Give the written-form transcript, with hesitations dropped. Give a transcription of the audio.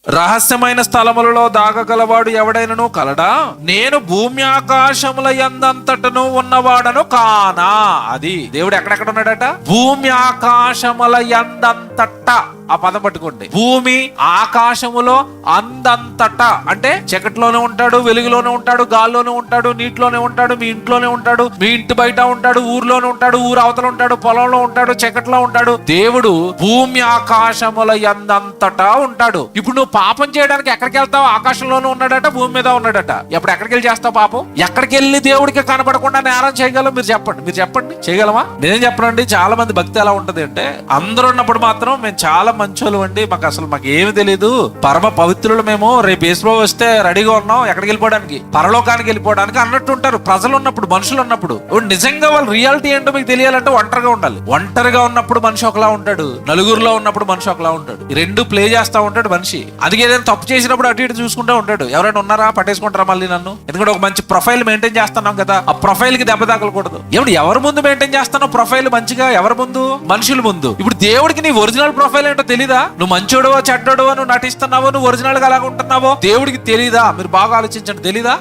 రహస్యమైన స్థలములలో దాగగలవాడు ఎవడైనను కలడా? నేను భూమి ఆకాశముల యందంతటను ఉన్నవాడను కానా. అది దేవుడు ఎక్కడెక్కడ ఉన్నాడట? భూమి ఆకాశముల యందంతట. ఆ పదం పట్టుకోండి. భూమి ఆకాశములో అందంతట అంటే చీకటిలోనే ఉంటాడు, వెలుగులోనే ఉంటాడు, గాల్లోనే ఉంటాడు, నీటిలోనే ఉంటాడు, మీ ఇంట్లోనే ఉంటాడు, మీ ఇంటి బయట ఉంటాడు, ఊర్లోనే ఉంటాడు, ఊరు అవతల ఉంటాడు, పొలంలో ఉంటాడు, చీకటిలో ఉంటాడు. దేవుడు భూమి ఆకాశముల యందంతటా ఉంటాడు. ఇప్పుడు నువ్వు పాపం చేయడానికి ఎక్కడికి వెళ్తావు? ఆకాశంలోనే ఉన్నాడట, భూమి మీద ఉన్నాడట. ఎప్పుడు ఎక్కడికి వెళ్ళి చేస్తావు పాపం? ఎక్కడికి వెళ్ళి దేవుడికి కనపడకుండా నేరం చేయగలం? మీరు చెప్పండి చేయగలమా? నేనేం చెప్పనండి. చాలా మంది భక్తి ఎలా ఉంటది అంటే, అందరూ ఉన్నప్పుడు మాత్రం మేము చాలా మంచోళ్ళు అండి, మాకు ఏమి తెలియదు, పరమ పవిత్రులు మేము, రేపు యేసుప్రభు వస్తే రెడీగా ఉన్నాం ఎక్కడికి వెళ్ళిపోవడానికి, పరలోకానికి వెళ్ళిపోవడానికి అన్నట్టు ఉంటారు. ప్రజలు ఉన్నప్పుడు, మనుషులు ఉన్నప్పుడు. నిజంగా వాళ్ళ రియాలిటీ ఏంటో మీకు తెలియాలంటే ఒంటరిగా ఉండాలి. ఒంటరిగా ఉన్నప్పుడు మనిషి ఒకలా ఉంటాడు, నలుగురులో ఉన్నప్పుడు మనిషి ఒకలా ఉంటాడు. ఈ రెండు ప్లే చేస్తా ఉంటాడు మనిషి. అందుకే ఏదైనా తప్పు చేసినప్పుడు అటు ఇటు చూసుకుంటూ ఉంటాడు. ఎవరైనా ఉన్నారా పట్టేసుకుంటారా మళ్ళీ నన్ను? ఎందుకంటే ఒక మంచి ప్రొఫైల్ మెయింటైన్ చేస్తున్నాం కదా, ఆ ప్రొఫైల్ కి దెబ్బ తగలకూడదు. ఎవరి ముందు మెయింటైన్ చేస్తున్నావు ప్రొఫైల్ మంచిగా? ఎవరి ముందు? మనుషుల ముందు. ఇప్పుడు దేవుడికి నీ ఒరిజినల్ ప్రొఫైల్ ఏంటో తెలీదా? నువ్వు మంచోడువో చెడ్డోడువో, నువ్వు నటిస్తున్నావో, నువ్వు ఒరిజినల్ గా అలాగ ఉంటున్నావో దేవుడికి తెలీదా? మీరు బాగా ఆలోచించండి. తెలీదా?